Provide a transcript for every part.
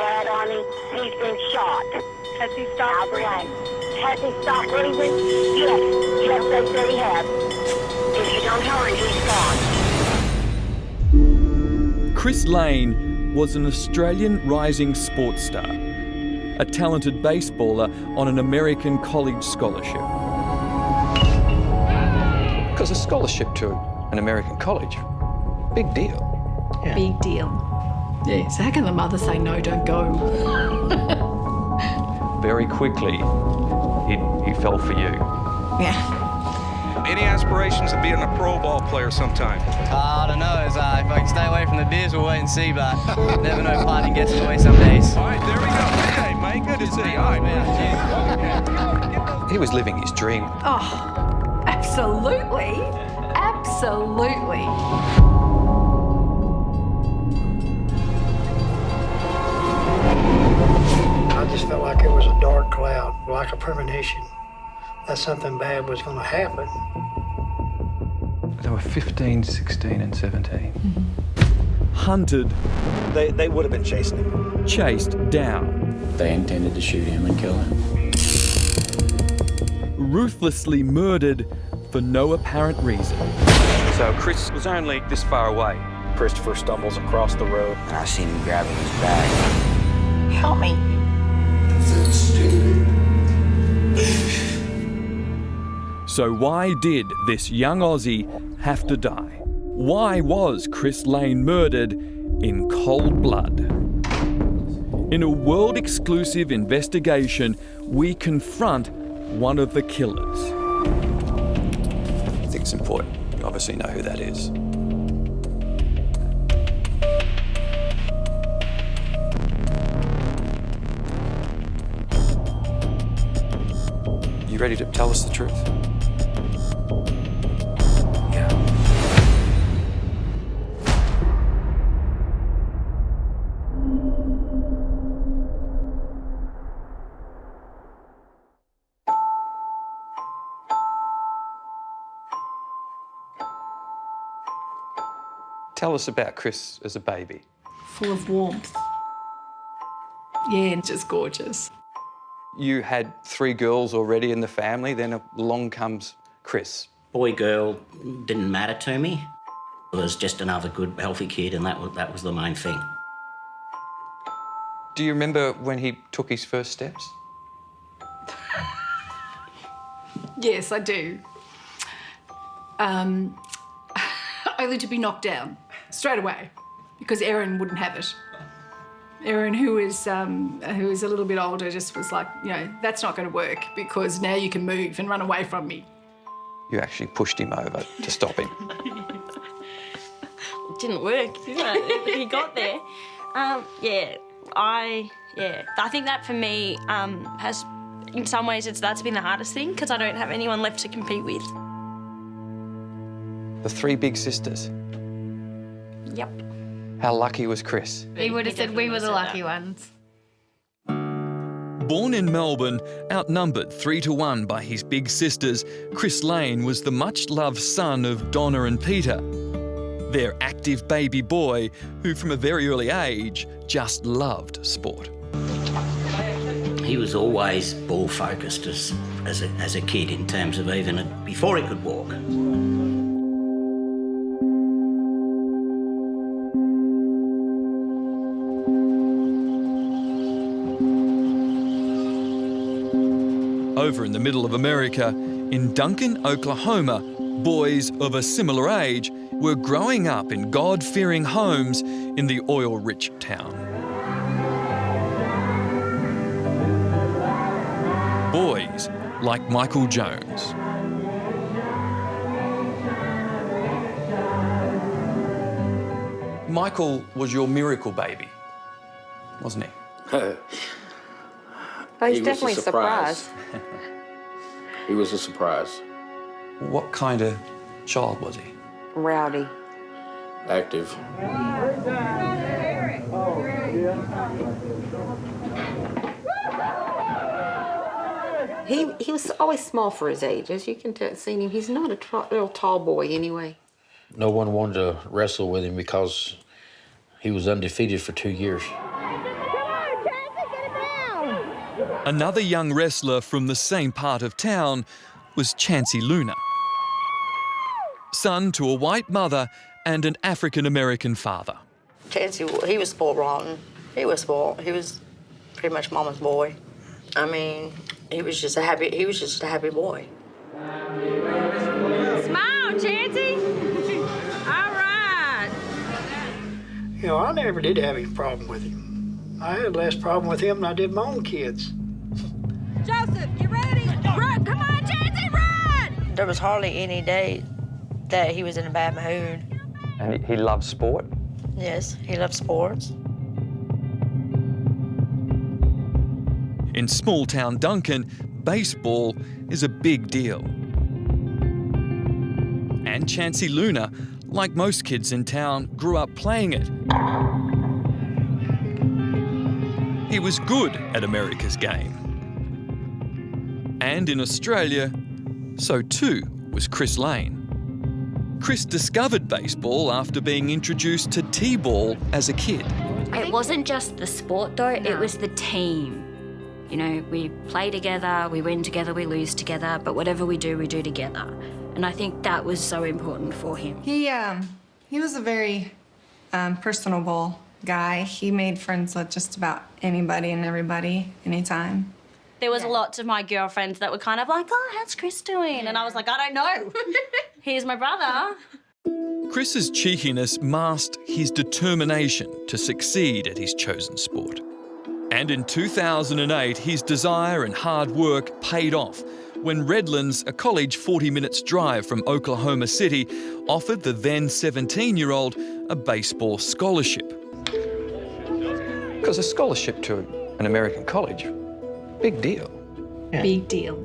blood on him. He's been shot. Has he stopped breathing? Has he stopped breathing? Yes. Yes, they said he has. If you don't hurry, he's gone. Chris Lane was an Australian rising sports star, a talented baseballer on an American college scholarship. Because a scholarship to an American college, big deal. Yeah. Big deal. Yeah, so how can the mother say, no, don't go? Very quickly, he fell for you. Yeah. Any aspirations of being a pro ball player sometime? I don't know. If I can stay away from the beers, we'll wait and see, but never know, partying gets in the way some days. All right, there we go. Hey, mate, good to see you. All right. He was living his dream. Oh, absolutely. Absolutely. I just felt like it was a dark cloud, like a premonition that something bad was going to happen. They were 15, 16 and 17. Hunted, They would have been chasing him. chased down, They intended to shoot him and kill him. ruthlessly murdered for no apparent reason. So Chris was only this far away. Christopher stumbles across the road. And I seen him grabbing his bag. Help me. So why did this young Aussie have to die? Why was Chris Lane murdered in cold blood? In a world-exclusive investigation, we confront one of the killers. I think it's important. You obviously know who that is. You ready to tell us the truth? Yeah. Tell us about Chris as a baby. Full of warmth. Yeah, and just gorgeous. You had 3 girls already in the family, then along comes Chris. Boy, girl didn't matter to me. It was just another good, healthy kid, and that was the main thing. Do you remember when he took his first steps? Yes, I do. Only to be knocked down straight away because Erin wouldn't have it. Erin, who is a little bit older, just was like, you know, that's not going to work because now you can move and run away from me. You actually pushed him over to stop him. It didn't work, did it? He got there. I think that for me has, in some ways, that's been the hardest thing because I don't have anyone left to compete with. The 3 big sisters. Yep. How lucky was Chris? He would have said we were the lucky ones. Born in Melbourne, outnumbered 3-1 by his big sisters, Chris Lane was the much-loved son of Donna and Peter, their active baby boy who from a very early age just loved sport. He was always ball-focused as a kid in terms of even before he could walk. Over in the middle of America, in Duncan, Oklahoma, boys of a similar age were growing up in God-fearing homes in the oil-rich town. Boys like Michael Jones. Michael was your miracle baby, wasn't he? Well, he's definitely a surprise. He was a surprise. What kind of child was he? Rowdy. Active. He was always small for his age. As you can see him, he's not a real tall boy anyway. No one wanted to wrestle with him because he was undefeated for 2 years. Another young wrestler from the same part of town was Chancey Luna, son to a white mother and an African-American father. Chancey, he was spoiled rotten. He was spoiled. He was pretty much mama's boy. I mean, he was just a happy boy. Smile, Chancey. All right. You know, I never did have any problem with him. I had less problem with him than I did my own kids. Joseph, you ready? Run! Come on, Chancey, run! There was hardly any day that he was in a bad mood. And he loves sport? Yes, he loved sports. In small-town Duncan, baseball is a big deal. And Chancey Luna, like most kids in town, grew up playing it. He was good at America's game. And in Australia, so too was Chris Lane. Chris discovered baseball after being introduced to T-ball as a kid. It wasn't just the sport though, it was the team. You know, we play together, we win together, we lose together, but whatever we do together. And I think that was so important for him. He was a very personable guy. He made friends with just about anybody and everybody, anytime. There was lots of my girlfriends that were kind of like, oh, how's Chris doing? And I was like, I don't know. Here's my brother. Chris's cheekiness masked his determination to succeed at his chosen sport. And in 2008, his desire and hard work paid off when Redlands, a college 40 minutes drive from Oklahoma City, offered the then 17-year-old a baseball scholarship. Because a scholarship to an American college, big deal. Yeah. Big deal.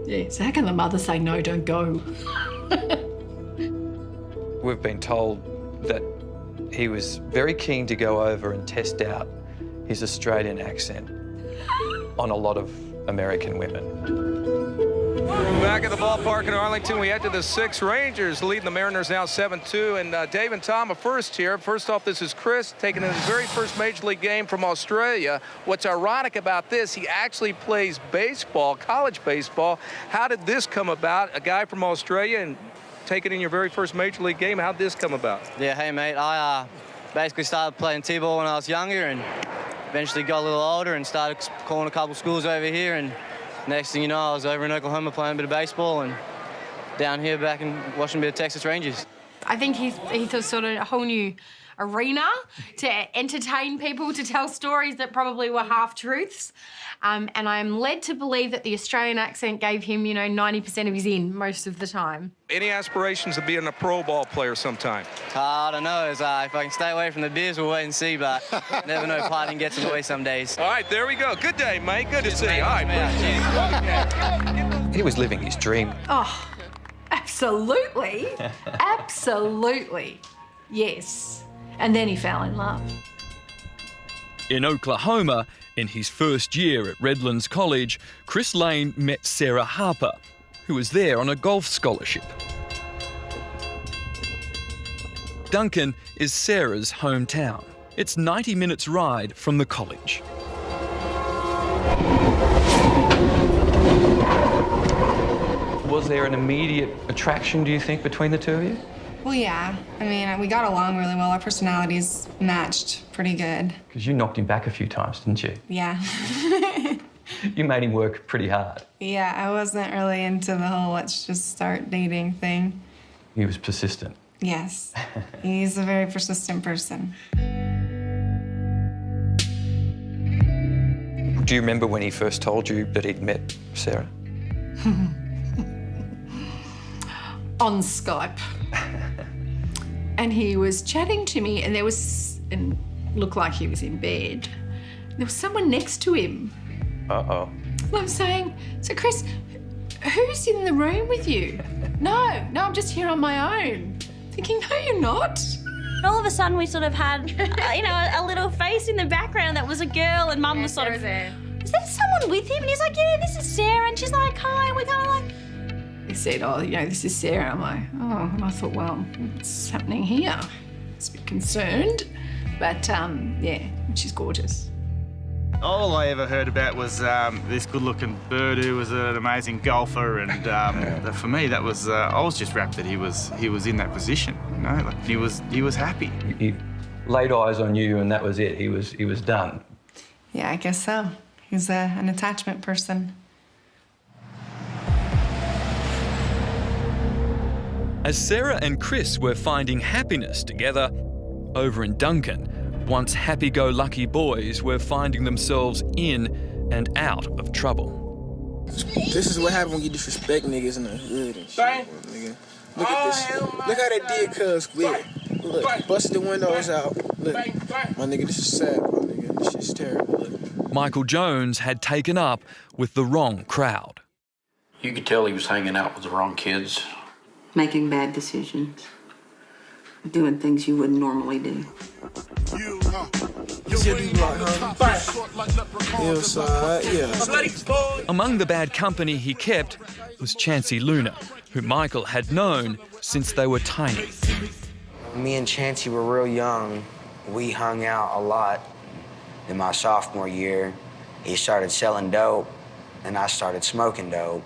Yeah, so how can the mother say, no, don't go? We've been told that he was very keen to go over and test out his Australian accent on a lot of American women. Back at the ballpark in Arlington, we head to the sixth. Rangers leading the Mariners now 7-2. And Dave and Tom are first here. First off, this is Chris taking his very first Major League game from Australia. What's ironic about this, he actually plays baseball, college baseball. How did this come about? A guy from Australia and taking in your very first Major League game, how'd this come about? Yeah, hey, mate. I basically started playing T-ball when I was younger and eventually got a little older and started calling a couple schools over here. And next thing you know, I was over in Oklahoma playing a bit of baseball and down here back and watching a bit of Texas Rangers. I think he thought sort of a whole new arena to entertain people, to tell stories that probably were half-truths. And I'm led to believe that the Australian accent gave him, 90% of his in most of the time. Any aspirations of being a pro ball player sometime? I don't know. If I can stay away from the beers, we'll wait and see, but never know, partying gets in the way some days. All right, there we go. Good day, mate. Good to see you. All right, He was living his dream. Oh, absolutely. Absolutely. Yes. And then he fell in love. In Oklahoma, in his first year at Redlands College, Chris Lane met Sarah Harper, who was there on a golf scholarship. Duncan is Sarah's hometown. It's 90 minutes ride from the college. Was there an immediate attraction, do you think, between the two of you? Well, yeah. I mean, we got along really well. Our personalities matched pretty good. Because you knocked him back a few times, didn't you? Yeah. You made him work pretty hard. Yeah, I wasn't really into the whole let's just start dating thing. He was persistent. Yes. He's a very persistent person. Do you remember when he first told you that he'd met Sarah? On Skype. And he was chatting to me, and and looked like he was in bed. There was someone next to him. Uh-oh. And I'm saying, so Chris, who's in the room with you? No, I'm just here on my own. Thinking, no, you're not. All of a sudden, we sort of had, a little face in the background that was a girl, and Mum was sort of, is there someone with him? And he's like, yeah, this is Sarah. And she's like, hi. And we're kind of like, he said, oh, this is Sarah. I'm like, oh. And I thought, well, what's happening here? I was a bit concerned. But, yeah, she's gorgeous. All I ever heard about was this good-looking bird who was an amazing golfer, and for me, that was I was just rapt that he was in that position. You know, like he was happy. He laid eyes on you, and that was it. He was done. Yeah, I guess so. He's an attachment person. As Sarah and Chris were finding happiness together, over in Duncan, once happy-go-lucky boys were finding themselves in and out of trouble. This is what happens when you disrespect niggas in the hood and shit, nigga. Look at this. Look how they did Cuz quick. Look, busted the windows out. Look, my nigga, this is sad, my nigga. This shit's terrible. Look. Michael Jones had taken up with the wrong crowd. You could tell he was hanging out with the wrong kids. Making bad decisions. Doing things you wouldn't normally do. Among the bad company he kept was Chancey Luna, who Michael had known since they were tiny. Me and Chancey were real young. We hung out a lot. In my sophomore year, he started selling dope, and I started smoking dope.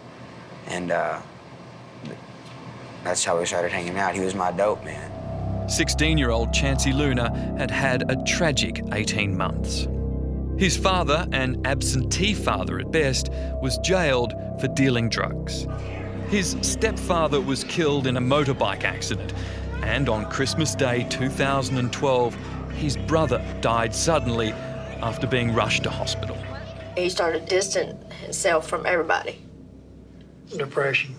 And that's how we started hanging out. He was my dope man. 16-year-old Chancey Luna had had a tragic 18 months. His father, an absentee father at best, was jailed for dealing drugs. His stepfather was killed in a motorbike accident, and on Christmas Day 2012, his brother died suddenly after being rushed to hospital. He started distancing himself from everybody. Depression.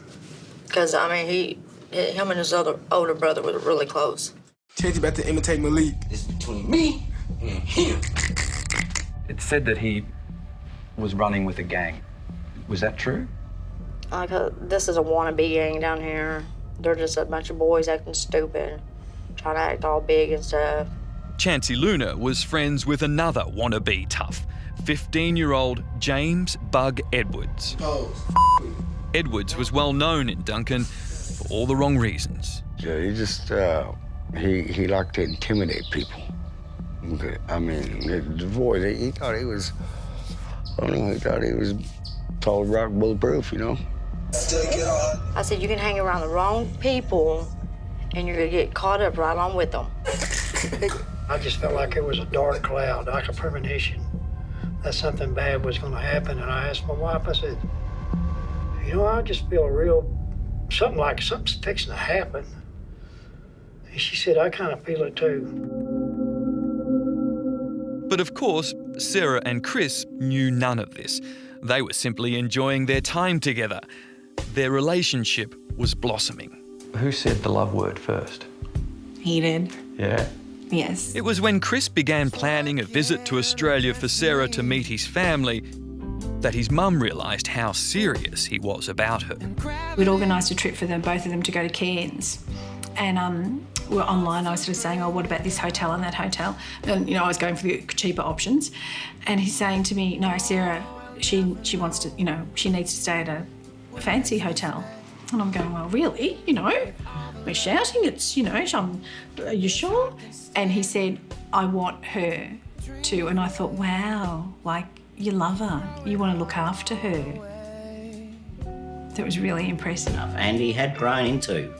Because, I mean, him and his older brother were really close. Chancey about to imitate Malik. It's between me and him. It's said that he was running with a gang. Was that true? This is a wannabe gang down here. They're just a bunch of boys acting stupid, trying to act all big and stuff. Chancey Luna was friends with another wannabe tough, 15-year-old James Bug Edwards. Edwards was well known in Duncan for all the wrong reasons. Yeah, he just, he liked to intimidate people. Okay. I mean, the boy, he thought he was, I don't know, he thought he was tall, rock, bulletproof, you know? I said, you can hang around the wrong people and you're gonna get caught up right on with them. I just felt like it was a dark cloud, like a premonition that something bad was gonna happen. And I asked my wife, I said, you know, I just feel something like something's fixing to happen. And she said, I kind of feel it too. But of course, Sarah and Chris knew none of this. They were simply enjoying their time together. Their relationship was blossoming. Who said the love word first? He did. Yeah? Yes. It was when Chris began planning a visit to Australia for Sarah to meet his family that his mum realised how serious he was about her. We'd organised a trip for both of them to go to Cairns. And we were online, I was sort of saying, oh, what about this hotel and that hotel? And, you know, I was going for the cheaper options. And he's saying to me, no, Sarah, she wants to, you know, she needs to stay at a fancy hotel. And I'm going, well, really? You know, we're shouting, it's, you know, are you sure? And he said, I want her to. And I thought, wow, like, you love her. You want to look after her. That was really impressive. And he had grown into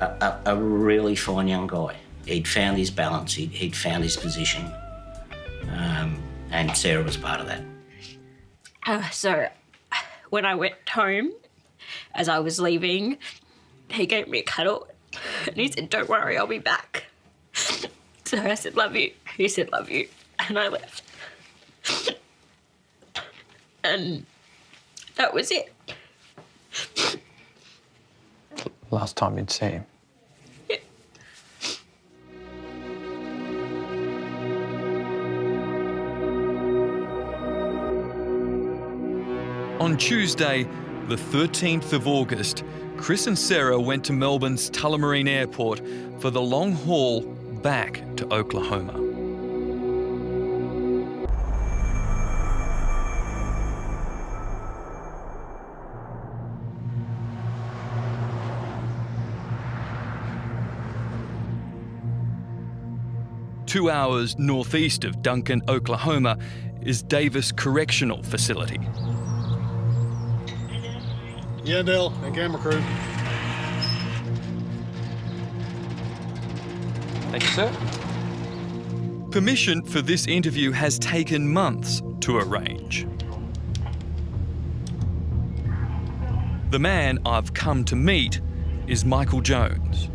a really fine young guy. He'd found his balance, he'd found his position, and Sarah was part of that. So when I went home, as I was leaving, he gave me a cuddle and he said, don't worry, I'll be back. So I said, love you. He said, love you. And I left. And that was it. Last time you'd see him? Yeah. On Tuesday, the 13th of August, Chris and Sarah went to Melbourne's Tullamarine Airport for the long haul back to Oklahoma. "2 hours northeast of Duncan, Oklahoma, is Davis Correctional Facility. Yeah, Dale, and camera crew. Thank you, sir. Permission for this interview has taken months to arrange. The man I've come to meet is Michael Jones.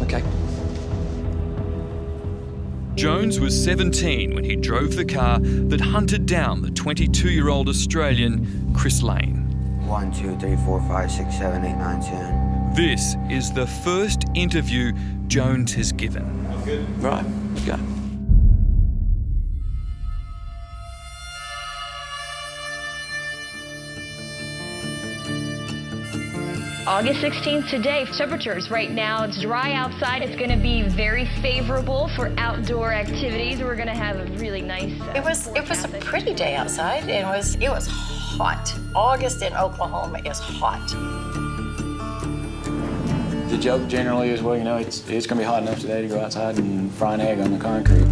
Okay. Jones was 17 when he drove the car that hunted down the 22-year-old Australian Chris Lane. 1, 2, 3, 4, 5, 6, 7, 8, 9, 10. This is the first interview Jones has given. Right, okay. August 16th today. Temperatures right now, it's dry outside. It's going to be very favorable for outdoor activities. We're going to have a really nice... It was a pretty day outside. It was hot. August in Oklahoma is hot. The joke generally is, well, you know, it's going to be hot enough today to go outside and fry an egg on the concrete.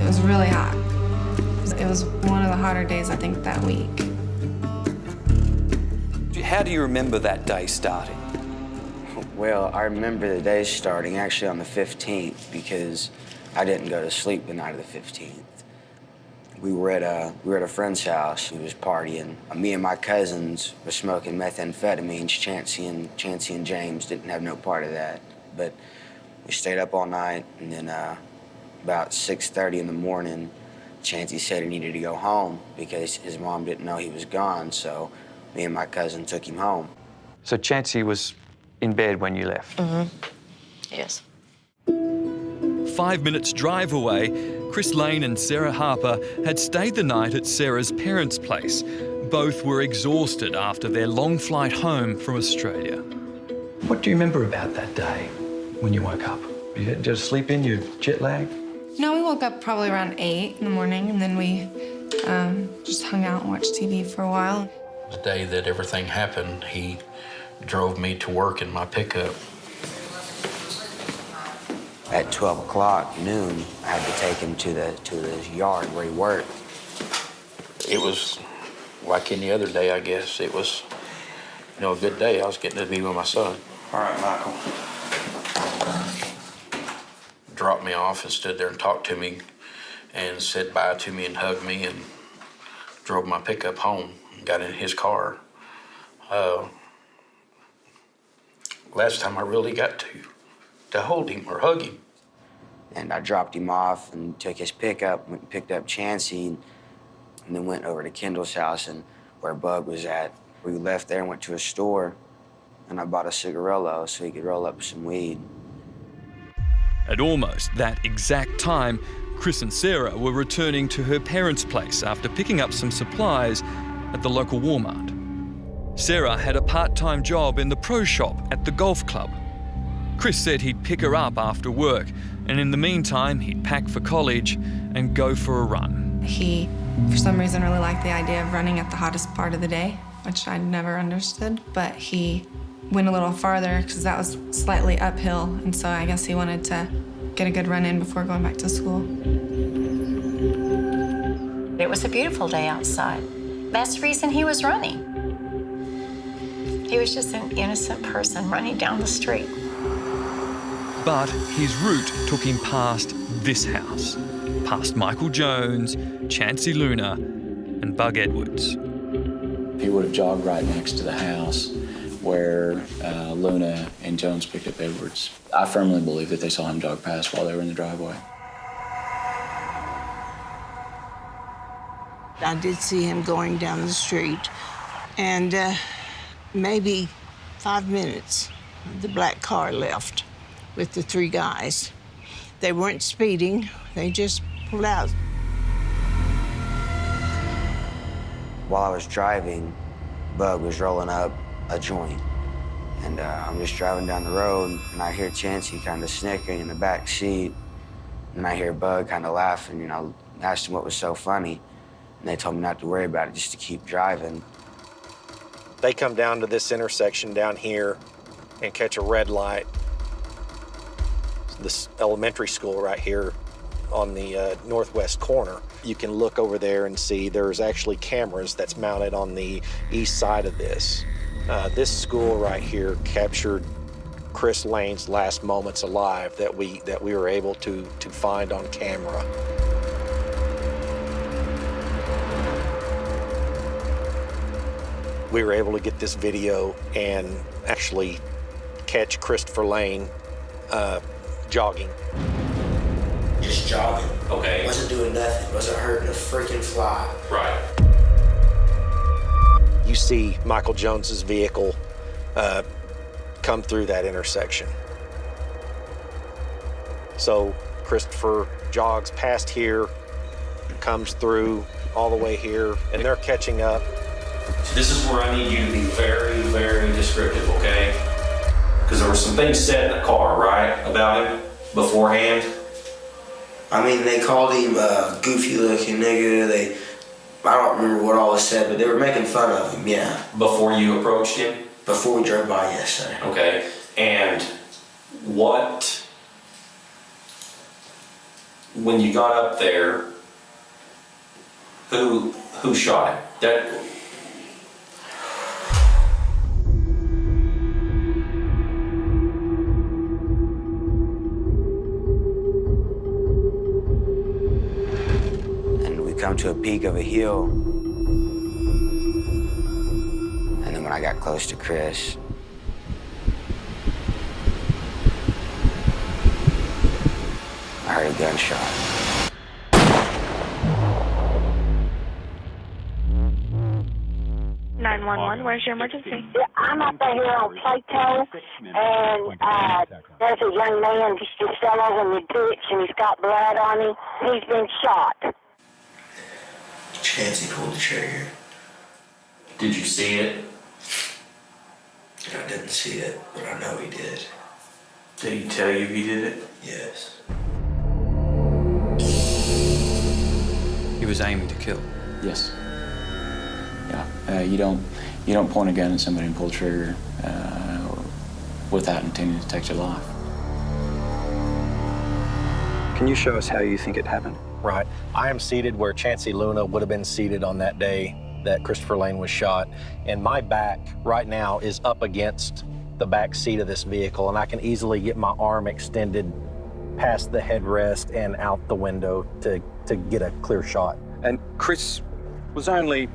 It was really hot. It was one of the hotter days, I think, that week. How do you remember that day starting? Well, I remember the day starting actually on the 15th because I didn't go to sleep the night of the 15th. We were at a friend's house who was partying. Me and my cousins were smoking methamphetamines. Chancey and James didn't have no part of that. But we stayed up all night, and then about 6:30 in the morning, Chancey said he needed to go home because his mom didn't know he was gone, so me and my cousin took him home. So Chancey was in bed when you left? Mm-hmm. Yes. 5 minutes drive away, Chris Lane and Sarah Harper had stayed the night at Sarah's parents' place. Both were exhausted after their long flight home from Australia. What do you remember about that day when you woke up? You just sleep in, you jet lag? No, we woke up probably around 8 in the morning, and then we just hung out and watched TV for a while. The day that everything happened, he drove me to work in my pickup. At 12 o'clock, noon, I had to take him to the yard where he worked. It was like any other day, I guess. It was, you know, a good day. I was getting to be with my son. All right, Michael. Dropped me off and stood there and talked to me and said bye to me and hugged me and drove my pickup home and got in his car. Last time I really got to hold him or hug him. And I dropped him off and took his pickup, went and picked up Chancey, and then went over to Kendall's house and where Bug was at. We left there and went to a store, and I bought a cigarillo so he could roll up some weed. At almost that exact time, Chris and Sarah were returning to her parents' place after picking up some supplies at the local Walmart. Sarah had a part-time job in the pro shop at the golf club. Chris said he'd pick her up after work, and in the meantime, he'd pack for college and go for a run. He, for some reason, really liked the idea of running at the hottest part of the day, which I'd never understood, but he went a little farther because that was slightly uphill, and so I guess he wanted to get a good run in before going back to school. It was a beautiful day outside. That's the reason he was running. He was just an innocent person running down the street. But his route took him past this house, past Michael Jones, Chancey Luna, and Bug Edwards. He would have jogged right next to the house where Luna and Jones picked up Edwards. I firmly believe that they saw him jog past while they were in the driveway. I did see him going down the street, and maybe 5 minutes, the black car left with the 3 guys. They weren't speeding, they just pulled out. While I was driving, Bug was rolling up a joint. And I'm just driving down the road, and I hear Chancey kind of snickering in the back seat. And I hear Bug kind of laughing, and I asked him what was so funny. And they told me not to worry about it, just to keep driving. They come down to this intersection down here and catch a red light. this elementary school right here on the northwest corner. You can look over there and see there's actually cameras that's mounted on the east side of this. This school right here captured Chris Lane's last moments alive that we were able to find on camera. We were able to get this video and actually catch Christopher Lane jogging. Just jogging. Okay. Wasn't doing nothing. Wasn't hurting a freaking fly. Right. You see Michael Jones's vehicle come through that intersection. So Christopher jogs past here, comes through all the way here, and they're catching up. This is where I need you to be very, very descriptive, okay? Because there were some things said in the car, right, about him beforehand? I mean, they called him a goofy-looking nigga. I don't remember what all was said, but they were making fun of him, yeah. Before you approached him? Before we drove by, yes, sir. Okay, and when you got up there, who shot him? Come to a peak of a hill. And then when I got close to Chris, I heard a gunshot. Where's your emergency? Yeah, I'm up there on Plato, and there's a young man just fell over in the ditch, and he's got blood on him. He's been shot. Chancey pulled the trigger. Did you see it? I didn't see it, but I know he did. Did he tell you he did it? Yes. He was aiming to kill. Yes. Yeah. You don't point a gun at somebody and pull the trigger without intending to take their life. Can you show us how you think it happened? Right. I am seated where Chancey Luna would have been seated on that day that Christopher Lane was shot. And my back right now is up against the back seat of this vehicle, and I can easily get my arm extended past the headrest and out the window to get a clear shot. And Chris was only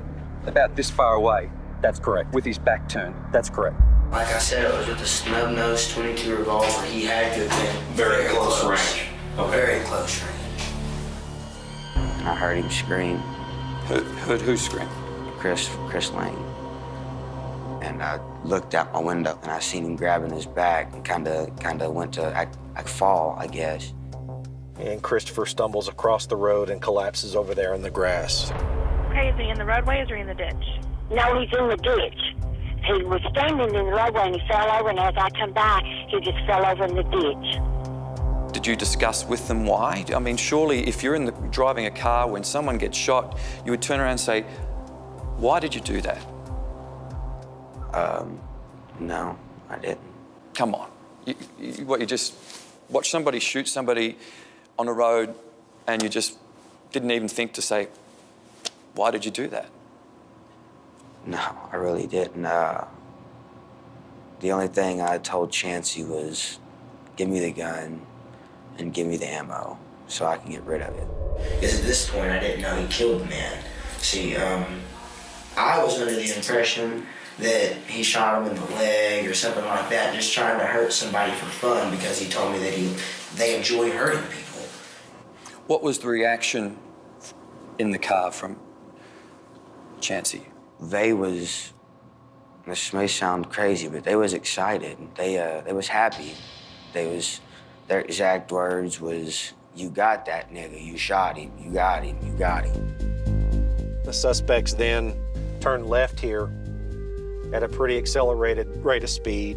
about this far away. That's correct. With his back turned. That's correct. Like I said, it was with a snub-nosed .22 revolver. He had to have been Very close range. Okay. Very close range. I heard him scream. Who screamed? Chris Lane. And I looked out my window and I seen him grabbing his back and kind of went to fall, I guess. And Christopher stumbles across the road and collapses over there in the grass. Okay, is he in the roadway or is he in the ditch? No, he's in the ditch. He was standing in the roadway and he fell over, and as I come by, he just fell over in the ditch. Did you discuss with them why? I mean, surely if you're driving a car when someone gets shot, you would turn around and say, why did you do that? No, I didn't. Come on. You just watch somebody shoot somebody on a road and you just didn't even think to say, why did you do that? No, I really didn't. The only thing I told Chancey was, give me the gun and give me the ammo so I can get rid of it. Because at this point, I didn't know he killed the man. See, I was under the impression that he shot him in the leg or something like that, just trying to hurt somebody for fun, because he told me that they enjoy hurting people. What was the reaction in the car from Chancey? They was, this may sound crazy, but they was excited. They was happy. Their exact words was, you got that nigga, you shot him, you got him, you got him. The suspects then turned left here at a pretty accelerated rate of speed.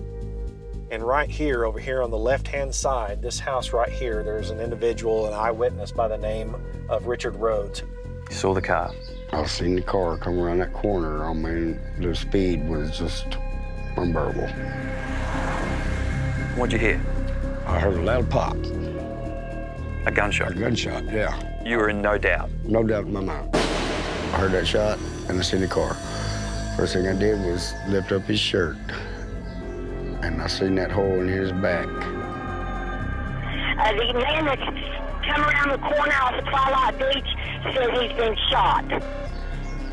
And right here, over here on the left-hand side, this house right here, there's an individual, an eyewitness by the name of Richard Rhodes. You saw the car? I seen the car come around that corner. I mean, the speed was just unbearable. What'd you hear? I heard a loud pop. A gunshot? A gunshot, yeah. You were in no doubt? No doubt in my mind. I heard that shot and I seen the car. First thing I did was lift up his shirt. And I seen that hole in his back. The man that's come around the corner off of Twilight Beach said he's been shot.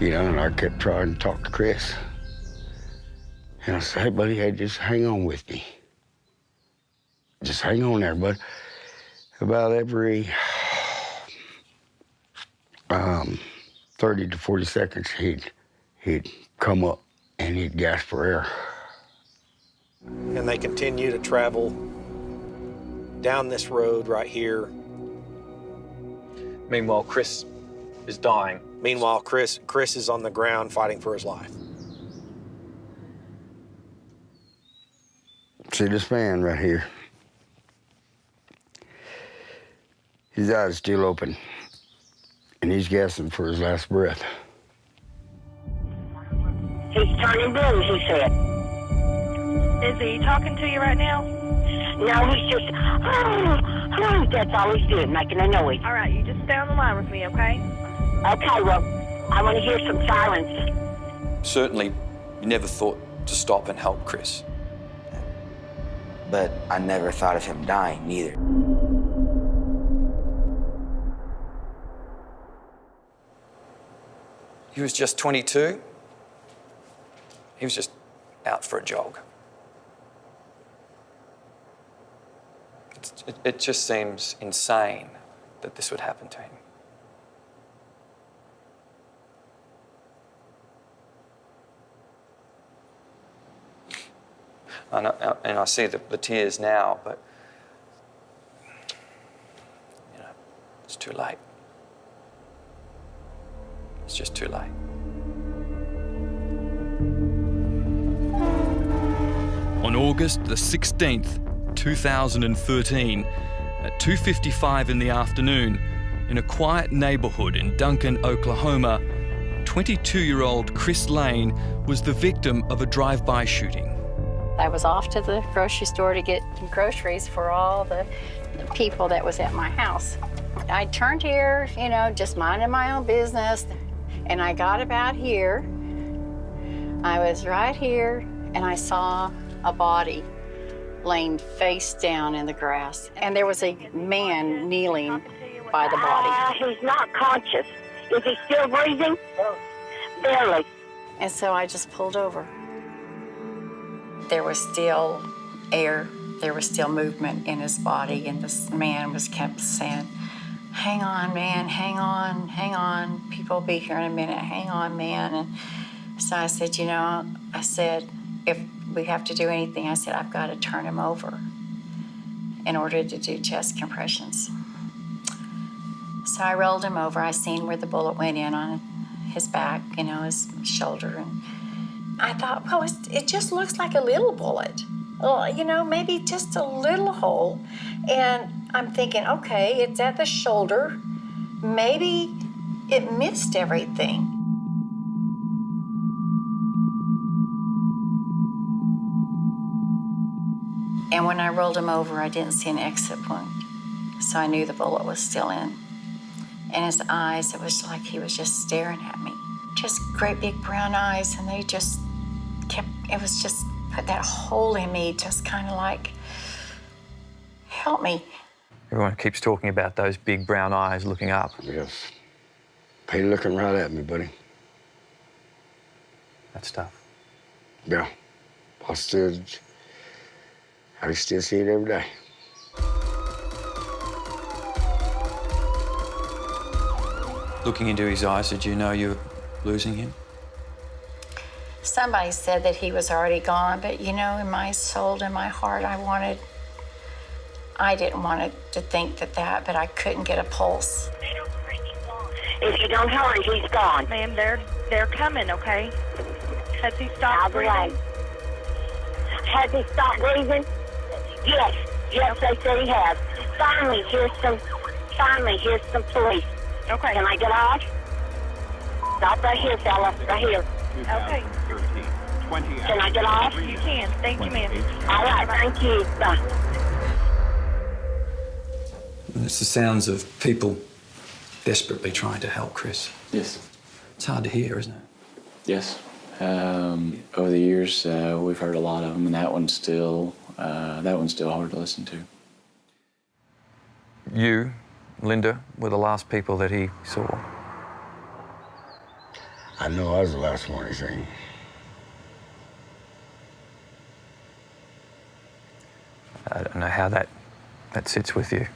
You know, and I kept trying to talk to Chris. And I said, hey, buddy, hey, just hang on with me. Just hang on there, bud. About every 30 to 40 seconds, he'd come up and he'd gasp for air. And they continue to travel down this road right here. Meanwhile, Chris is dying. Meanwhile, Chris is on the ground fighting for his life. See this man right here? His eyes still open, and he's gasping for his last breath. He's turning blue, he said. Is he talking to you right now? No, he's just, that's all he's doing, making a noise. All right, you just stay on the line with me, okay? Okay, well, I want to hear some sirens. Certainly, you never thought to stop and help Chris. But I never thought of him dying, neither. He was just 22. He was just out for a jog. It just seems insane that this would happen to him. And I see the tears now, but you know, it's too late. It's just too late. On August the 16th, 2013, at 2:55 in the afternoon, in a quiet neighborhood in Duncan, Oklahoma, 22-year-old Chris Lane was the victim of a drive-by shooting. I was off to the grocery store to get groceries for all the people that was at my house. I turned here, you know, just minding my own business, and I got about here. I was right here, and I saw a body laying face down in the grass, and there was a man kneeling by the body. He's not conscious. Is he still breathing? Barely. And so I just pulled over. There was still air, there was still movement in his body, and this man was kept saying, hang on, man, hang on, people will be here in a minute, hang on, man. And so I said, you know, if we have to do anything, I said, I've got to turn him over in order to do chest compressions. So I rolled him over. I seen where the bullet went in on his back, you know, his shoulder. And I thought, well, it just looks like a little bullet. Well, you know, maybe just a little hole. And I'm thinking, okay, it's at the shoulder. Maybe it missed everything. And when I rolled him over, I didn't see an exit wound. So I knew the bullet was still in. And his eyes, it was like he was just staring at me. Just great big brown eyes, and they just kept, it was just put that hole in me, just kind of like, help me. Everyone keeps talking about those big brown eyes looking up. Yes. He looking right at me, buddy. That's tough. Yeah. I still see it every day. Looking into his eyes, did you know you were losing him? Somebody said that he was already gone, but you know, in my soul, in my heart, I didn't want to think that, but I couldn't get a pulse. If you don't hurry, he's gone. Ma'am, they're coming, okay? Has he stopped breathing? Has he stopped breathing? Yes, they say he has. Finally, here's some police. Okay. Can I get off? Stop right here, fella, right here. Okay. Can I get off? You can. Thank you, ma'am. All right, thank you. Bye. It's the sounds of people desperately trying to help Chris. Yes. It's hard to hear, isn't it? Yes. Over the years, we've heard a lot of them, and that one's still hard to listen to. You, Linda, were the last people that he saw. I know I was the last one he seen. I don't know how that sits with you.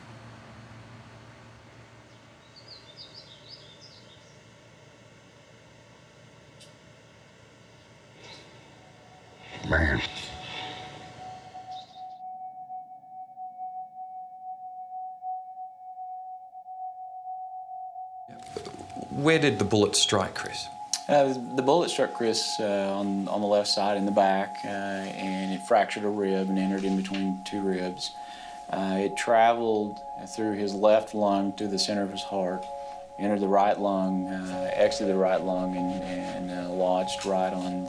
Man. Where did the bullet strike, Chris? The bullet struck Chris on the left side in the back, and it fractured a rib and entered in between two ribs. It traveled through his left lung to the center of his heart, entered the right lung, exited the right lung, and lodged right on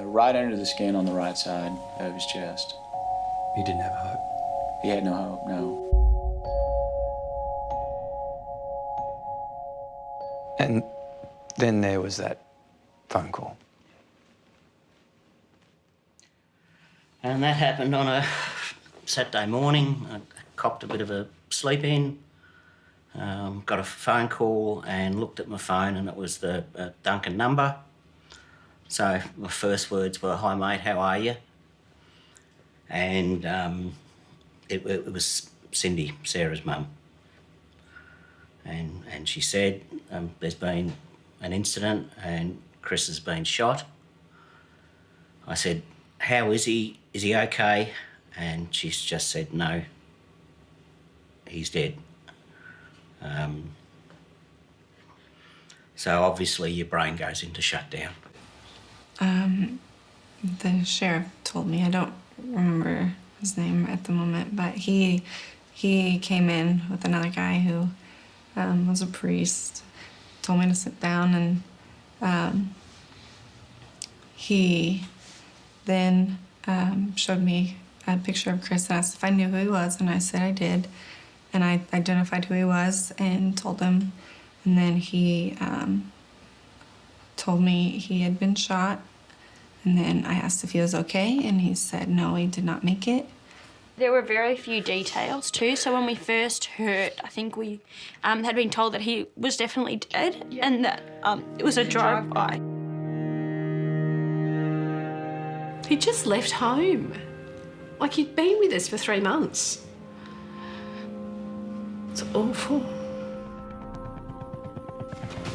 right under the skin on the right side of his chest. He didn't have hope? He had no hope, no. And then there was that phone call. And that happened on a Saturday morning. I copped a bit of a sleep in, got a phone call and looked at my phone, and it was the Duncan number. So my first words were, "Hi mate, how are you?" And it was Cindy, Sarah's mum. And she said, there's been an incident and Chris has been shot. I said, "How is he? Is he okay?" And she's just said, "No, he's dead." So obviously your brain goes into shutdown. The sheriff told me, I don't remember his name at the moment, but he came in with another guy who was a priest, told me to sit down, and he then showed me a picture of Chris and asked if I knew who he was, and I said I did, and I identified who he was and told him, and then he told me he had been shot, and then I asked if he was okay, and he said no, he did not make it. There were very few details too, so when we first heard, I think we had been told that he was definitely dead, and that it was a drive-by. He just left home. Like, he'd been with us for 3 months. It's awful.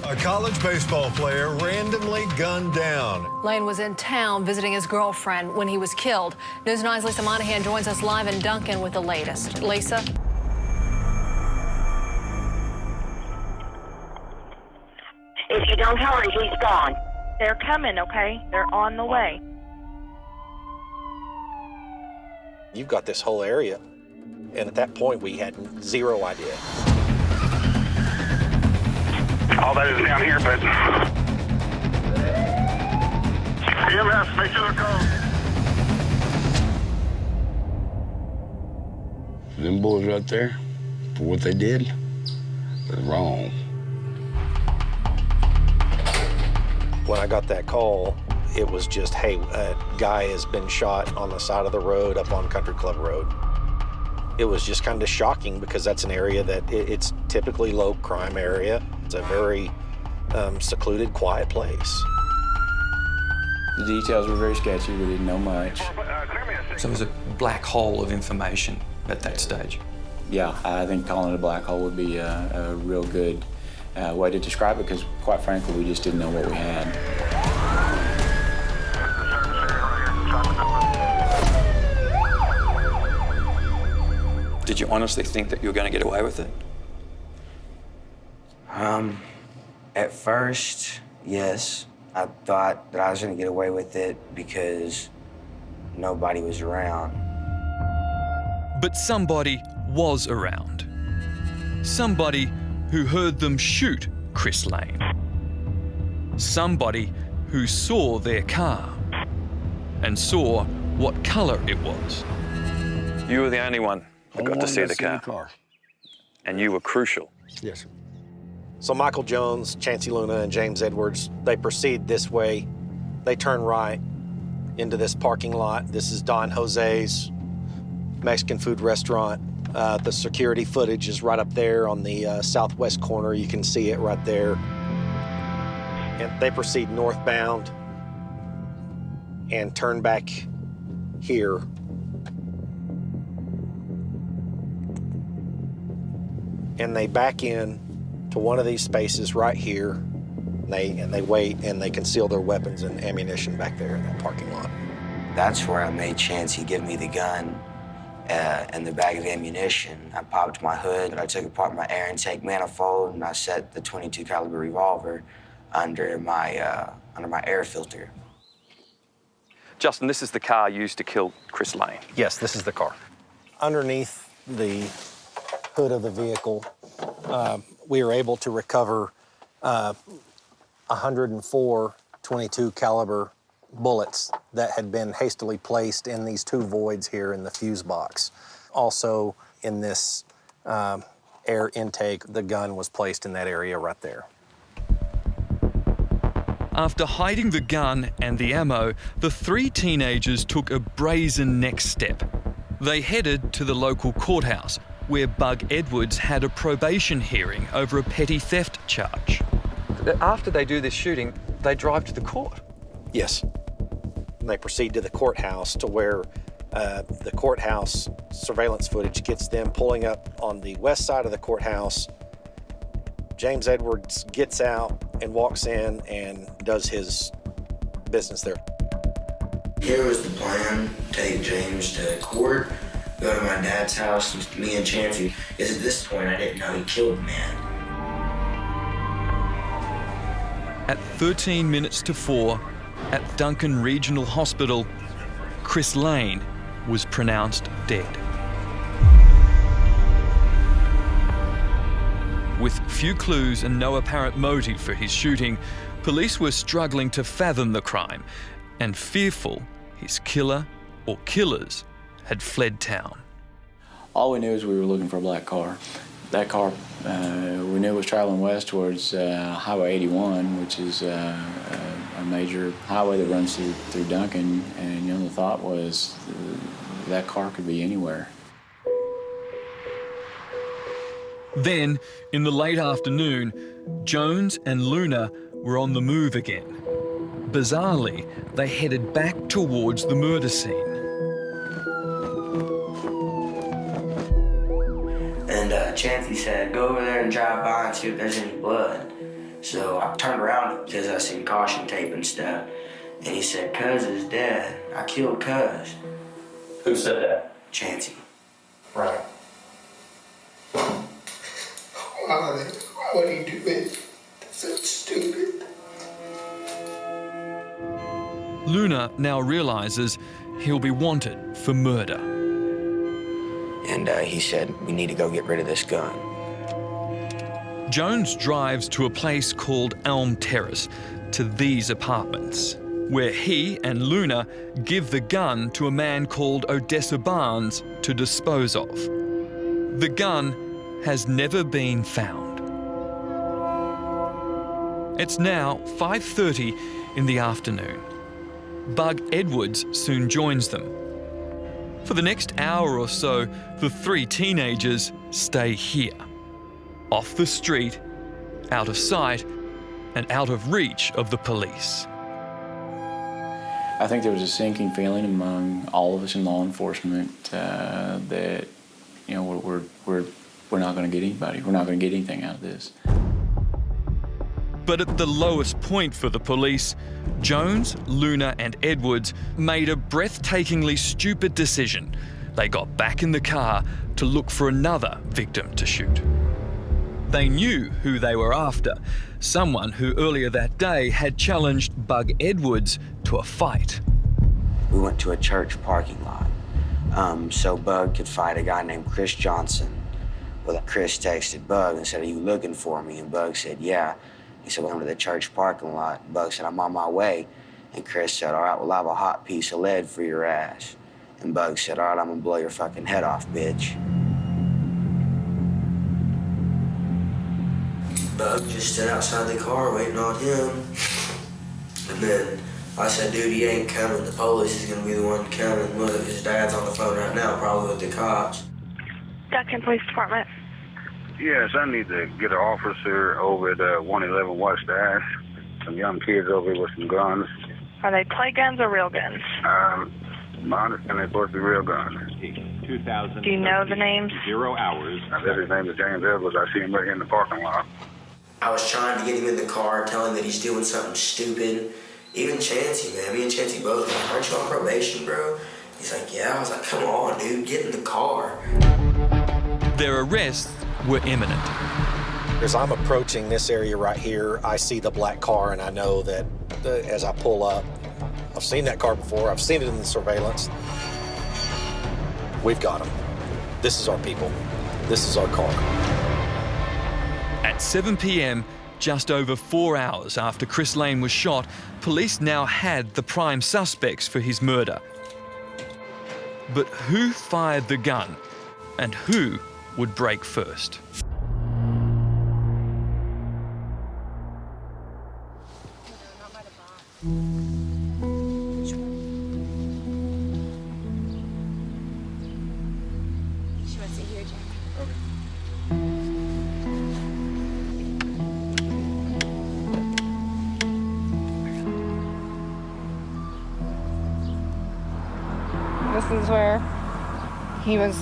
A college baseball player randomly gunned down. Lane was in town visiting his girlfriend when he was killed. News 9's Lisa Monahan joins us live in Duncan with the latest. Lisa? If you don't hurry, he's gone. They're coming, okay? They're on the way. You've got this whole area, and at that point we had zero idea. All that is down here, but EMS, make sure they're called. Them boys right there, for what they did, was wrong. When I got that call, it was just, hey, a guy has been shot on the side of the road up on Country Club Road. It was just kind of shocking because that's an area that it's typically low crime area. It's a very secluded, quiet place. The details were very sketchy. We didn't know much. So it was a black hole of information at that stage. Yeah, I think calling it a black hole would be a real good way to describe it, because quite frankly, we just didn't know what we had. Did you honestly think that you were going to get away with it? At first, yes. I thought that I was gonna get away with it because nobody was around. But somebody was around. Somebody who heard them shoot Chris Lane. Somebody who saw their car and saw what colour it was. You were the only one who got to see the car. and you were crucial. Yes. So Michael Jones, Chancey Luna, and James Edwards, they proceed this way. They turn right into this parking lot. This is Don Jose's Mexican food restaurant. The security footage is right up there on the southwest corner. You can see it right there. And they proceed northbound and turn back here. And they back in to one of these spaces right here. And they wait and they conceal their weapons and ammunition back there in that parking lot. That's where I made Chancey give me the gun and the bag of ammunition. I popped my hood, I took apart my air intake manifold, and I set the .22 caliber revolver under my air filter. Justin, this is the car used to kill Chris Lane. Yes, this is the car. Underneath the hood of the vehicle, we were able to recover 104 .22 caliber bullets that had been hastily placed in these two voids here in the fuse box. Also, in this air intake, the gun was placed in that area right there. After hiding the gun and the ammo, the three teenagers took a brazen next step. They headed to the local courthouse, where Bug Edwards had a probation hearing over a petty theft charge. After they do this shooting, they drive to the court. Yes. And they proceed to the courthouse to where the courthouse surveillance footage gets them pulling up on the west side of the courthouse. James Edwards gets out and walks in and does his business there. Here was the plan: take James to court, go to my dad's house, and me and Chancey. Because at this point, I didn't know he killed the man. At 13 minutes to 4, at Duncan Regional Hospital, Chris Lane was pronounced dead. With few clues and no apparent motive for his shooting, police were struggling to fathom the crime and fearful his killer or killers had fled town. All we knew is we were looking for a black car. That car, we knew was traveling west towards Highway 81, which is a major highway that runs through Duncan, and the thought was that car could be anywhere. Then, in the late afternoon, Jones and Luna were on the move again. Bizarrely, they headed back towards the murder scene. And Chancey said, go over there and drive by and see if there's any blood. So I turned around because I seen caution tape and stuff. And he said, Cuz is dead. I killed Cuz. Who said that? Chancey. Right. Why would he do it? That's so stupid. Luna now realizes he'll be wanted for murder. And he said, we need to go get rid of this gun. Jones drives to a place called Elm Terrace, to these apartments, where he and Luna give the gun to a man called Odessa Barnes to dispose of. The gun has never been found. It's now 5:30 in the afternoon. Bug Edwards soon joins them. For the next hour or so, the three teenagers stay here, off the street, out of sight, and out of reach of the police. I think there was a sinking feeling among all of us in law enforcement that, we're not going to get anybody. We're not going to get anything out of this. But at the lowest point for the police, Jones, Luna, and Edwards made a breathtakingly stupid decision. They got back in the car to look for another victim to shoot. They knew who they were after, someone who earlier that day had challenged Bug Edwards to a fight. We went to a church parking lot so Bug could fight a guy named Chris Johnson. Well, Chris texted Bug and said, are you looking for me? And Bug said, yeah. He said, welcome to the church parking lot. Bug said, I'm on my way. And Chris said, all right, well, I have a hot piece of lead for your ass. And Bug said, all right, I'm gonna blow your fucking head off, bitch. Bug just stood outside the car waiting on him. And then I said, dude, he ain't coming. The police is gonna be the one coming. Look, his dad's on the phone right now, probably with the cops. Duncan Police Department. Yes, I need to get an officer over at 111 West Ash. Some young kids over here with some guns. Are they play guns or real guns? My understanding they're supposed to be real guns. 2000. Do you know the names? 0 hours. I bet his name is James Edwards. I see him right here in the parking lot. I was trying to get him in the car, telling him that he's doing something stupid. Even Chancey, man, me and Chancey both, like, aren't you on probation, bro? He's like, yeah. I was like, come on, dude, get in the car. Their arrests were imminent. As I'm approaching this area right here, I see the black car, and I know that as I pull up, I've seen that car before. I've seen it in the surveillance. We've got them. This is our people. This is our car. At 7 p.m, just over 4 hours after Chris Lane was shot, police now had the prime suspects for his murder. But who fired the gun, and who would break first? This is where he was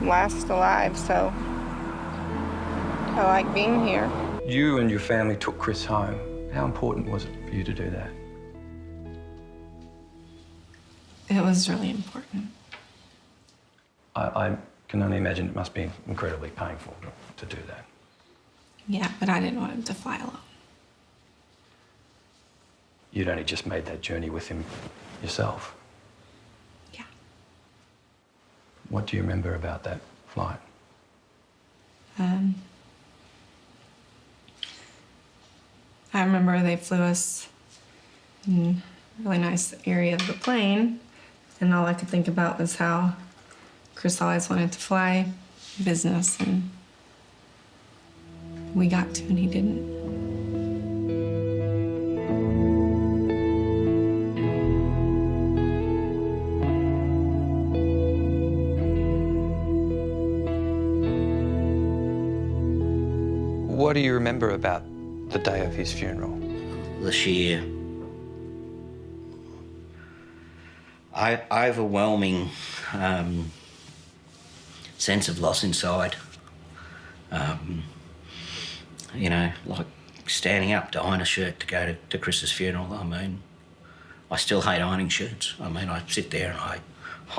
last alive, so I like being here. You and your family took Chris home. How important was it for you to do that? It was really important. I can only imagine it must be incredibly painful to do that. Yeah, but I didn't want him to fly alone. You'd only just made that journey with him yourself. Yeah. What do you remember about that flight? I remember they flew us in a really nice area of the plane, and all I could think about was how Chris always wanted to fly business, and we got to, and he didn't. What do you remember about the day of his funeral? The sheer overwhelming sense of loss inside. You know, like standing up to iron a shirt to go to Chris's funeral. I mean, I still hate ironing shirts. I mean, I sit there and I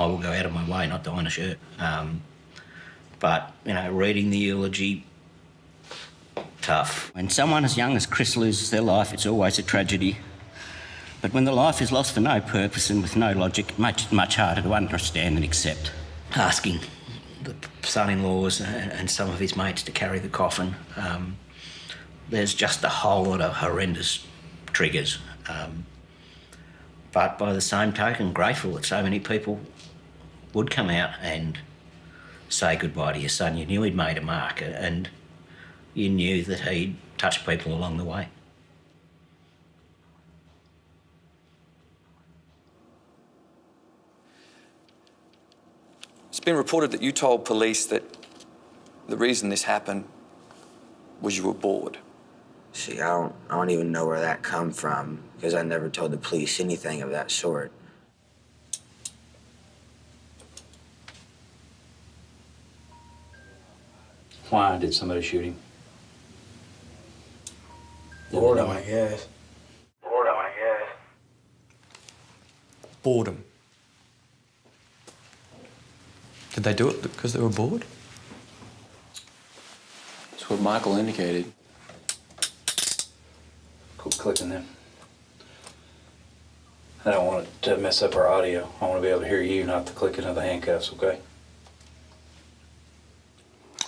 will go out of my way not to iron a shirt. But, you know, reading the eulogy, tough. When someone as young as Chris loses their life, it's always a tragedy. But when the life is lost for no purpose and with no logic, much harder to understand and accept. Asking the son-in-laws and some of his mates to carry the coffin, there's just a whole lot of horrendous triggers. But by the same token, grateful that so many people would come out and say goodbye to your son. You knew he'd made a mark, and you knew that he'd touched people along the way. It's been reported that you told police that the reason this happened was you were bored. See, I don't even know where that come from, because I never told the police anything of that sort. Why did somebody shoot him? Boredom, I guess. Boredom. Did they do it because they were bored? That's what Michael indicated. Quit clicking them. I don't want it to mess up our audio. I want to be able to hear you, not the clicking of the handcuffs, okay?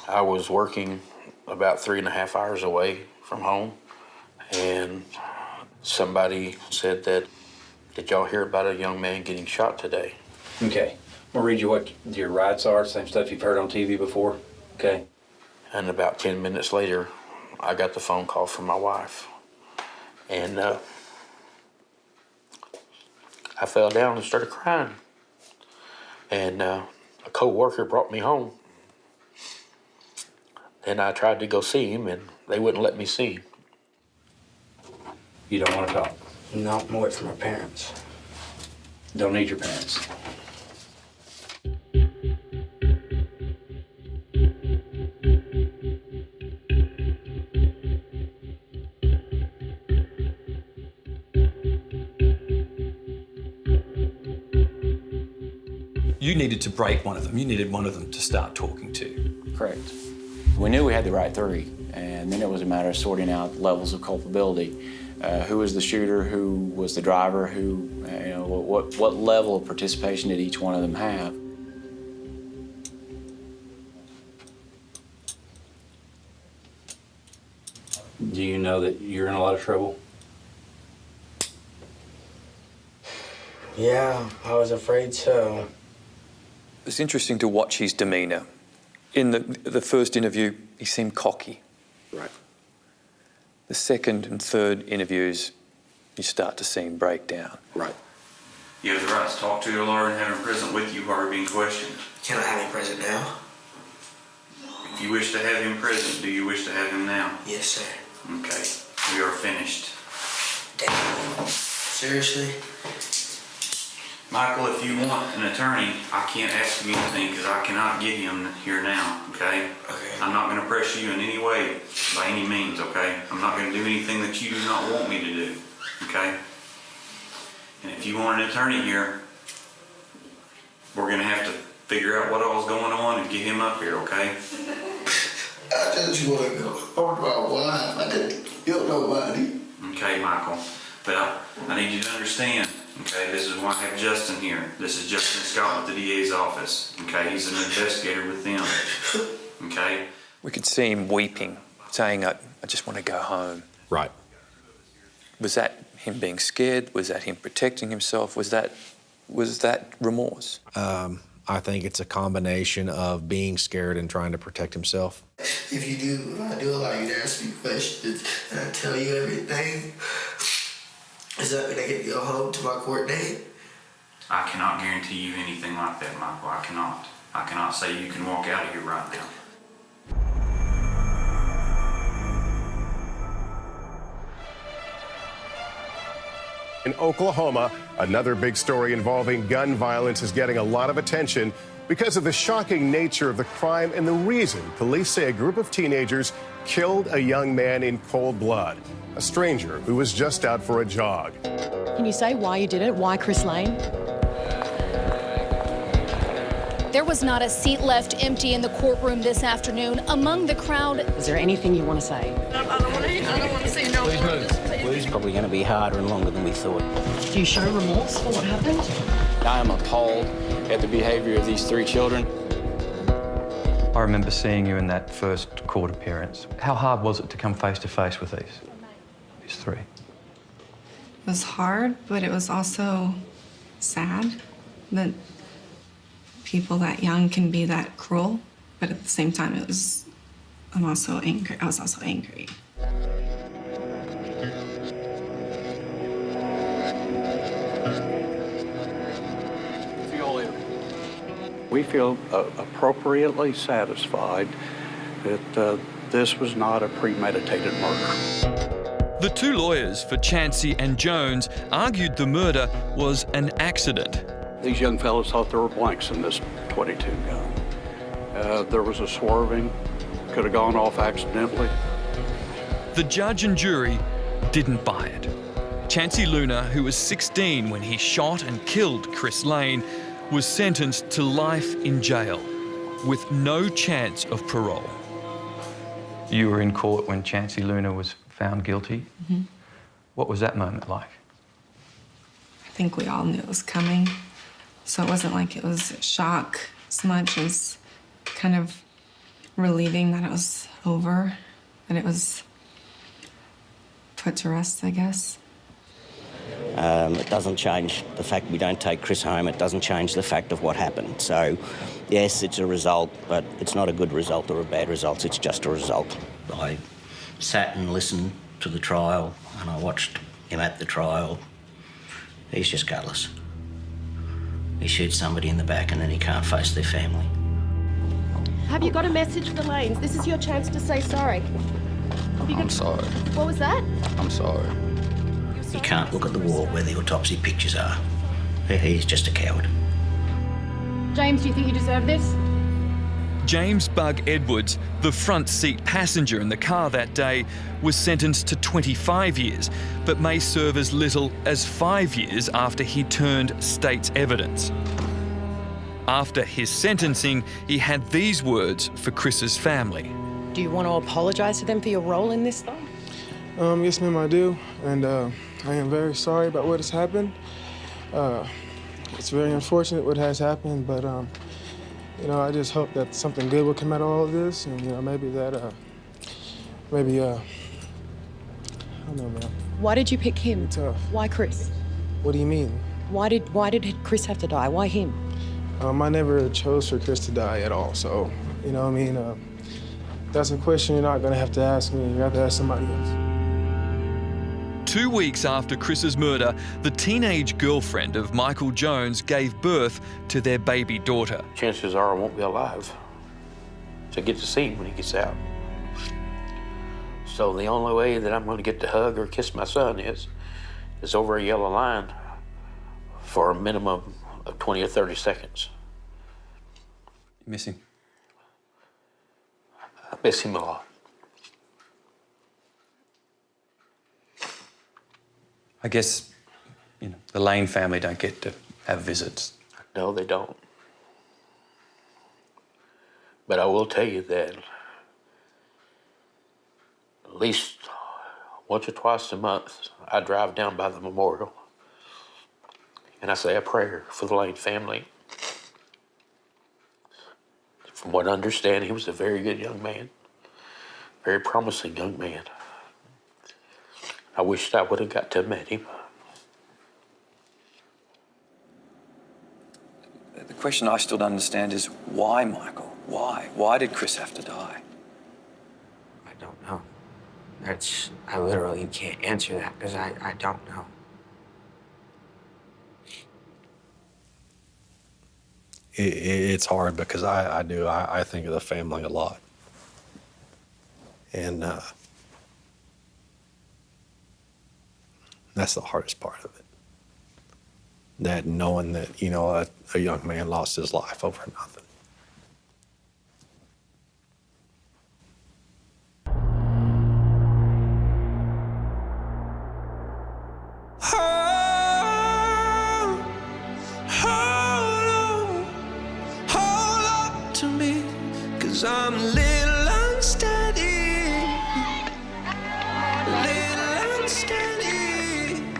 I was working about 3.5 hours away from home, and somebody said that, did y'all hear about a young man getting shot today? Okay. I'm gonna read you what your rights are, same stuff you've heard on TV before, okay? And about 10 minutes later, I got the phone call from my wife. And I fell down and started crying. And a co-worker brought me home. Then I tried to go see him, and they wouldn't let me see him. You don't want to talk? No, I'm away from my parents. Don't need your parents. You needed to break one of them. You needed one of them to start talking to. Correct. We knew we had the right three, and then it was a matter of sorting out levels of culpability. Who was the shooter? Who was the driver? Who, what level of participation did each one of them have? Do you know that you're in a lot of trouble? Yeah, I was afraid so. It's interesting to watch his demeanour. In the first interview, he seemed cocky. Right. The second and third interviews, you start to see him break down. Right. You have the right to talk to your lawyer and have him present with you while you're being questioned. Can I have him present now? If you wish to have him present, do you wish to have him now? Yes, sir. Okay. We are finished. Damn. Seriously? Michael, if you want an attorney, I can't ask you anything because I cannot get him here now, okay? Okay. I'm not going to pressure you in any way, by any means, okay? I'm not going to do anything that you do not want me to do, okay? And if you want an attorney here, we're going to have to figure out what all's going on and get him up here, okay? I just want to go home to my wife. I didn't kill nobody. Okay, Michael. But I need you to understand, okay, this is why I have Justin here. This is Justin Scott with the DA's office, okay? He's an investigator with them, okay? We could see him weeping, saying, I just want to go home. Right. Was that him being scared? Was that him protecting himself? Was that remorse? I think it's a combination of being scared and trying to protect himself. If I do allow you to ask me questions and I tell you everything, is that going to get you home to my court date? I cannot guarantee you anything like that, Michael. I cannot. I cannot say you can walk out of here right now. In Oklahoma, another big story involving gun violence is getting a lot of attention because of the shocking nature of the crime and the reason police say a group of teenagers killed a young man in cold blood, a stranger who was just out for a jog. Can you say why you did it? Why Chris Lane? There was not a seat left empty in the courtroom this afternoon. Among the crowd, Is there anything you want to say? I don't want to say no more. It's probably going to be harder and longer than we thought. Do you show remorse for what happened? I am appalled at the behaviour of these three children. I remember seeing you in that first court appearance. How hard was it to come face to face with these three? It was hard, but it was also sad that people that young can be that cruel. But at the same time, I was also angry. We feel appropriately satisfied that this was not a premeditated murder. The two lawyers for Chancey and Jones argued the murder was an accident. These young fellows thought there were blanks in this .22 gun. There was a swerving, could have gone off accidentally. The judge and jury didn't buy it. Chancey Luna, who was 16 when he shot and killed Chris Lane, was sentenced to life in jail with no chance of parole. You were in court when Chancey Luna was found guilty. Mm-hmm. What was that moment like? I think we all knew it was coming. So it wasn't like it was shock as much as kind of relieving that it was over, that it was put to rest, I guess. It doesn't change the fact we don't take Chris home. It doesn't change the fact of what happened. So, yes, it's a result, but it's not a good result or a bad result. It's just a result. I sat and listened to the trial, and I watched him at the trial. He's just gutless. He shoots somebody in the back and then he can't face their family. Have you got a message for Lanes? This is your chance to say sorry. I'm sorry. What was that? I'm sorry. He can't look at the wall where the autopsy pictures are. He's just a coward. James, do you think you deserve this? James Bug Edwards, the front seat passenger in the car that day, was sentenced to 25 years, but may serve as little as 5 years after he turned state's evidence. After his sentencing, he had these words for Chris's family. Do you want to apologise to them for your role in this, though? Yes, ma'am, I do. And I am very sorry about what has happened. It's very unfortunate what has happened, but you know, I just hope that something good will come out of all of this, and you know, maybe that, I don't know, man. Why did you pick him? Tough. Why Chris? What do you mean? Why did Chris have to die? Why him? I never chose for Chris to die at all, so, you know what I mean? That's a question you're not gonna have to ask me. You have to ask somebody else. 2 weeks after Chris's murder, the teenage girlfriend of Michael Jones gave birth to their baby daughter. Chances are I won't be alive to get to see him when he gets out. So the only way that I'm going to get to hug or kiss my son is over a yellow line for a minimum of 20 or 30 seconds. You miss him? I miss him a lot. I guess, you know, the Lane family don't get to have visits. No, they don't. But I will tell you that at least once or twice a month, I drive down by the memorial and I say a prayer for the Lane family. From what I understand, he was a very good young man, very promising young man. I wished I would have got to met him. The question I still don't understand is why, Michael? Why? Why did Chris have to die? I don't know. I literally can't answer that because I don't know. It's hard because I think of the family a lot. And that's the hardest part of it. That knowing that, you know, a young man lost his life over nothing. I'm a little unsteady.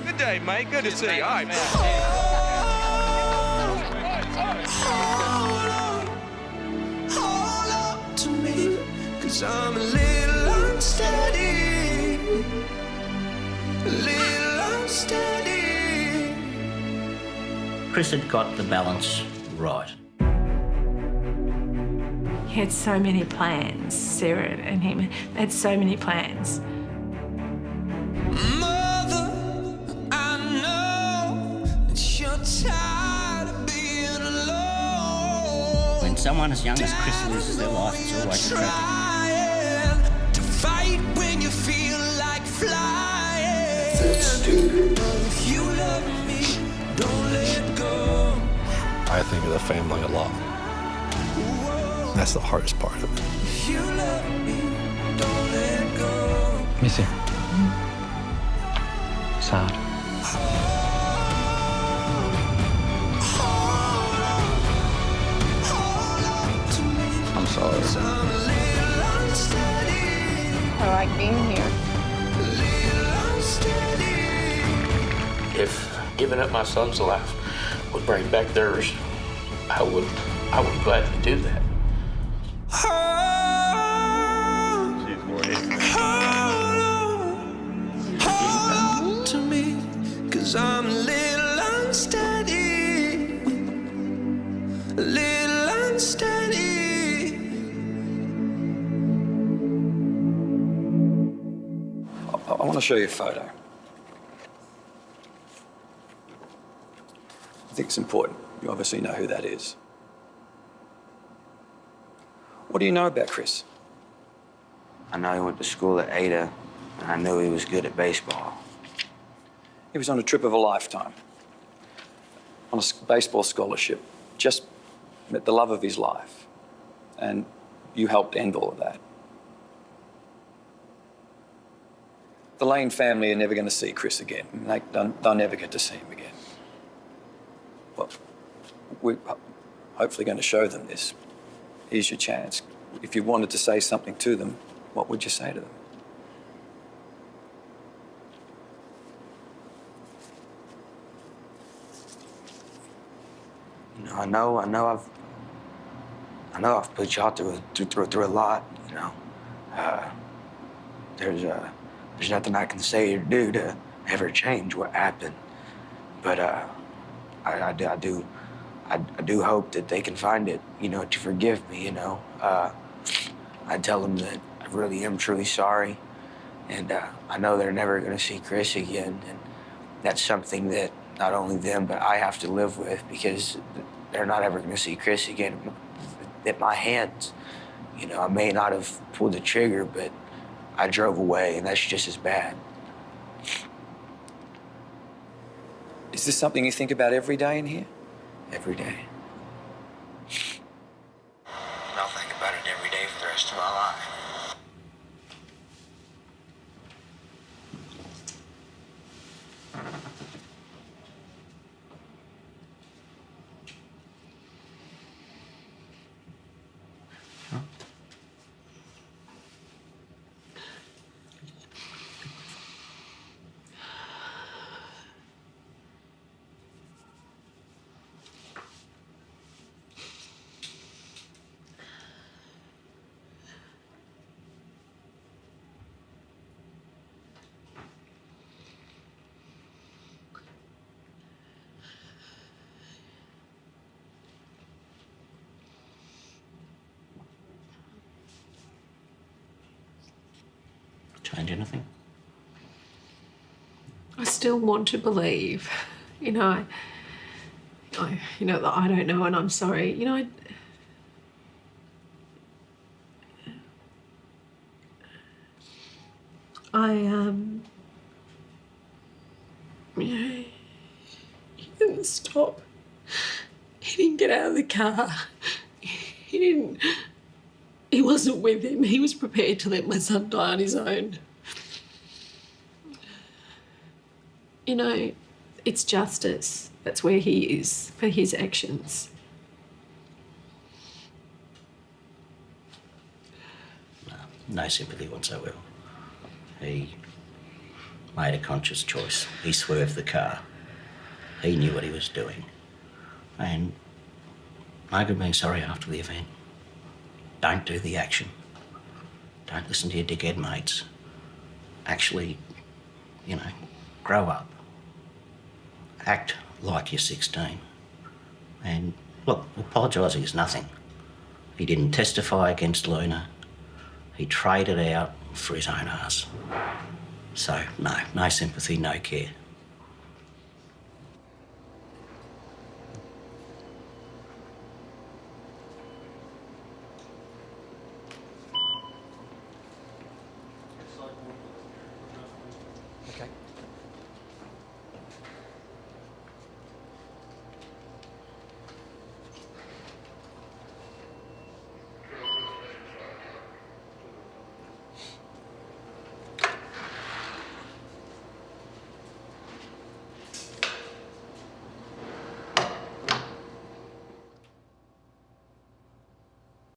Good day, mate. Good to see you. All right, Hold up to me, 'cause I'm a little unsteady. Chris had got the balance right. He had so many plans, Sarah and him had so many plans. Mother, I know that you're tired of being alone. When someone as young as Chris loses their life, it's always tragic. Trying to fight when you feel like flying. If you love me, don't let go. I think of the family a lot. That's the hardest part of it. If you love me, don't let go. Miss him. Sad. I'm sorry. I like being here. If giving up my son's life would bring back theirs, I would gladly do that. Hold to me, 'cause I'm a little unsteady. A little unsteady. I want to show you a photo. I think it's important. You obviously know who that is. What do you know about Chris? I know he went to school at Ada, and I knew he was good at baseball. He was on a trip of a lifetime, on a baseball scholarship, just met the love of his life, and you helped end all of that. The Lane family are never going to see Chris again. They'll never get to see him again. Well, we're hopefully going to show them this. Here's your chance. If you wanted to say something to them, what would you say to them? You know, I know I've put y'all through a lot. You know, there's nothing I can say or do to ever change what happened. But I do hope that they can find it. You know, to forgive me. You know, I tell them that I really am truly sorry, and I know they're never going to see Chris again, and that's something that not only them but I have to live with, because they're not ever going to see Chris again at my hands. You know, I may not have pulled the trigger, but I drove away, and that's just as bad. Is this something you think about every day in here? Every day. I'll think about it every day for the rest of my life. Change anything? I still want to believe, you know, you know, that I don't know and I'm sorry. You know, you know, he didn't stop. He didn't get out of the car. He wasn't with him. He was prepared to let my son die on his own. You know, it's justice. That's where he is for his actions. No sympathy whatsoever. He made a conscious choice. He swerved the car. He knew what he was doing. And no good being sorry after the event. Don't do the action. Don't listen to your dickhead mates. Actually, you know, grow up. Act like you're 16. And look, apologising is nothing. He didn't testify against Luna. He traded out for his own arse. So, no sympathy, no care.